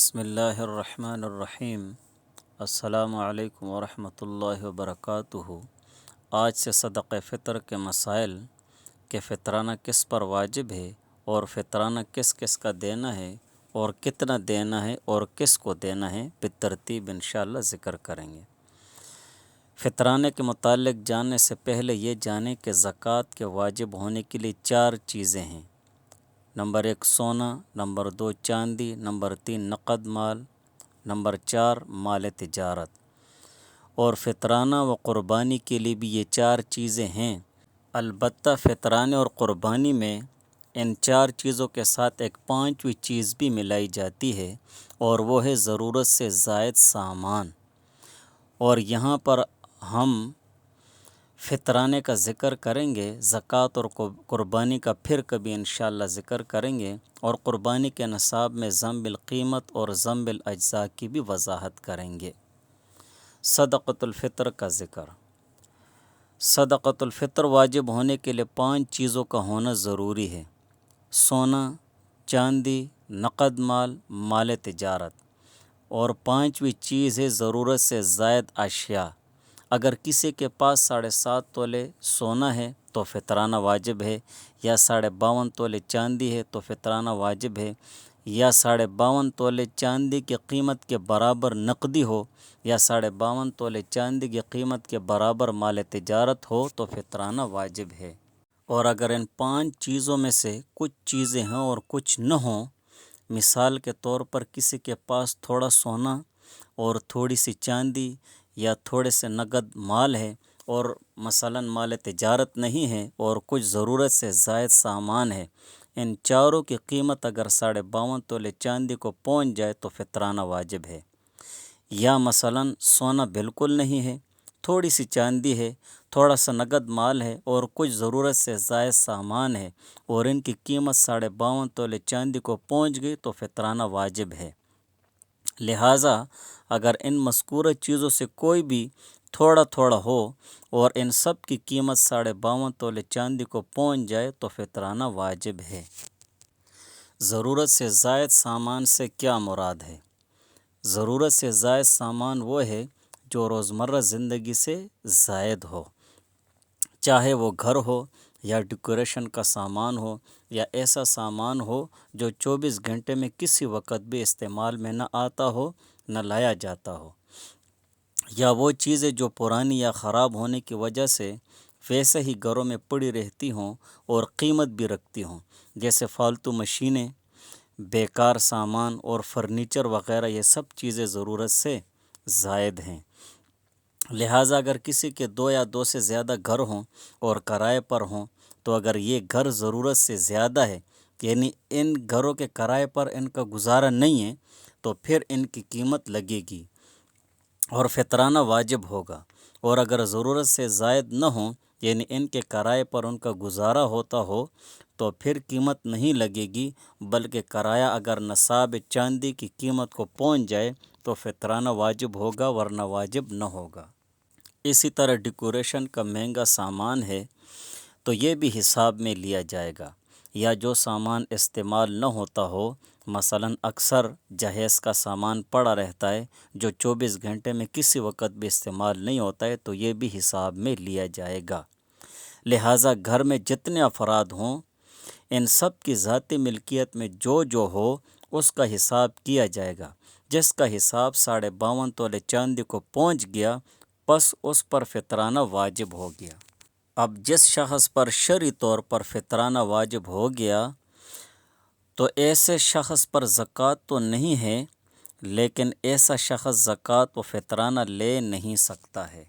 بسم اللہ الرحمن الرحیم۔ السلام علیکم ورحمۃ اللہ وبرکاتہ۔ آج سے صدقہ فطر کے مسائل کہ فطرانہ کس پر واجب ہے اور فطرانہ کس کس کا دینا ہے اور کتنا دینا ہے اور کس کو دینا ہے بالترتیب انشاءاللہ ذکر کریں گے۔ فطرانے کے متعلق جاننے سے پہلے یہ جانیں کہ زکوٰۃ کے واجب ہونے کے لیے 4 چیزیں ہیں۔ نمبر 1 سونا، نمبر 2 چاندی، نمبر 3 نقد مال، نمبر 4 مال تجارت۔ اور فطرانہ و قربانی کے لیے بھی یہ 4 چیزیں ہیں۔ البتہ فطرانے اور قربانی میں ان 4 چیزوں کے ساتھ ایک 5ویں چیز بھی ملائی جاتی ہے اور وہ ہے ضرورت سے زائد سامان۔ اور یہاں پر ہم فطرانے کا ذکر کریں گے، زکوٰۃ اور قربانی کا پھر کبھی انشاءاللہ ذکر کریں گے، اور قربانی کے نصاب میں ضم القیمت اور ضم الاجزاء کی بھی وضاحت کریں گے۔ صدقۃ الفطر کا ذکر۔ صدقۃ الفطر واجب ہونے کے لیے 5 چیزوں کا ہونا ضروری ہے: سونا، چاندی، نقد مال، مال تجارت۔ اور 5ویں چیز ہے ضرورت سے زائد اشیاء۔ اگر کسی کے پاس 7.5 تولے سونا ہے تو فطرانہ واجب ہے، یا 52.5 تولے چاندی ہے تو فطرانہ واجب ہے، یا 52.5 تولے چاندی کی قیمت کے برابر نقدی ہو، یا 52.5 تولے چاندی کی قیمت کے برابر مال تجارت ہو تو فطرانہ واجب ہے۔ اور اگر ان 5 چیزوں میں سے کچھ چیزیں ہوں اور کچھ نہ ہوں، مثال کے طور پر کسی کے پاس تھوڑا سونا اور تھوڑی سی چاندی یا تھوڑے سے نقد مال ہے، اور مثلا مال تجارت نہیں ہے اور کچھ ضرورت سے زائد سامان ہے، ان چاروں کی قیمت اگر 52.5 تولے چاندی کو پہنچ جائے تو فطرانہ واجب ہے۔ یا مثلا سونا بالکل نہیں ہے، تھوڑی سی چاندی ہے، تھوڑا سا نقد مال ہے اور کچھ ضرورت سے زائد سامان ہے، اور ان کی قیمت 52.5 تولے چاندی کو پہنچ گئی تو فطرانہ واجب ہے۔ لہٰذا اگر ان مذکورہ چیزوں سے کوئی بھی تھوڑا تھوڑا ہو اور ان سب کی قیمت 52.5 تولے چاندی کو پہنچ جائے تو فطرانہ واجب ہے۔ ضرورت سے زائد سامان سے کیا مراد ہے؟ ضرورت سے زائد سامان وہ ہے جو روزمرہ زندگی سے زائد ہو، چاہے وہ گھر ہو یا ڈیکوریشن کا سامان ہو، یا ایسا سامان ہو جو 24 گھنٹے میں کسی وقت بھی استعمال میں نہ آتا ہو، نہ لایا جاتا ہو، یا وہ چیزیں جو پرانی یا خراب ہونے کی وجہ سے ویسے ہی گھروں میں پڑی رہتی ہوں اور قیمت بھی رکھتی ہوں، جیسے فالتو مشینیں، بیکار سامان اور فرنیچر وغیرہ۔ یہ سب چیزیں ضرورت سے زائد ہیں۔ لہٰذا اگر کسی کے 2 یا 2 سے زیادہ گھر ہوں اور کرائے پر ہوں، تو اگر یہ گھر ضرورت سے زیادہ ہے، یعنی ان گھروں کے کرائے پر ان کا گزارا نہیں ہے، تو پھر ان کی قیمت لگے گی اور فطرانہ واجب ہوگا۔ اور اگر ضرورت سے زائد نہ ہوں، یعنی ان کے کرائے پر ان کا گزارا ہوتا ہو، تو پھر قیمت نہیں لگے گی، بلکہ کرایہ اگر نصاب چاندی کی قیمت کو پہنچ جائے تو فطرانہ واجب ہوگا، ورنہ واجب نہ ہوگا۔ اسی طرح ڈیکوریشن کا مہنگا سامان ہے تو یہ بھی حساب میں لیا جائے گا، یا جو سامان استعمال نہ ہوتا ہو، مثلا اکثر جہیز کا سامان پڑا رہتا ہے جو 24 گھنٹے میں کسی وقت بھی استعمال نہیں ہوتا ہے، تو یہ بھی حساب میں لیا جائے گا۔ لہٰذا گھر میں جتنے افراد ہوں، ان سب کی ذاتی ملکیت میں جو ہو اس کا حساب کیا جائے گا۔ جس کا حساب 52.5 تولے چاندی کو پہنچ گیا، بس اس پر فطرانہ واجب ہو گیا۔ اب جس شخص پر شرعی طور پر فطرانہ واجب ہو گیا تو ایسے شخص پر زکوٰۃ تو نہیں ہے، لیکن ایسا شخص زکوٰۃ و فطرانہ لے نہیں سکتا ہے۔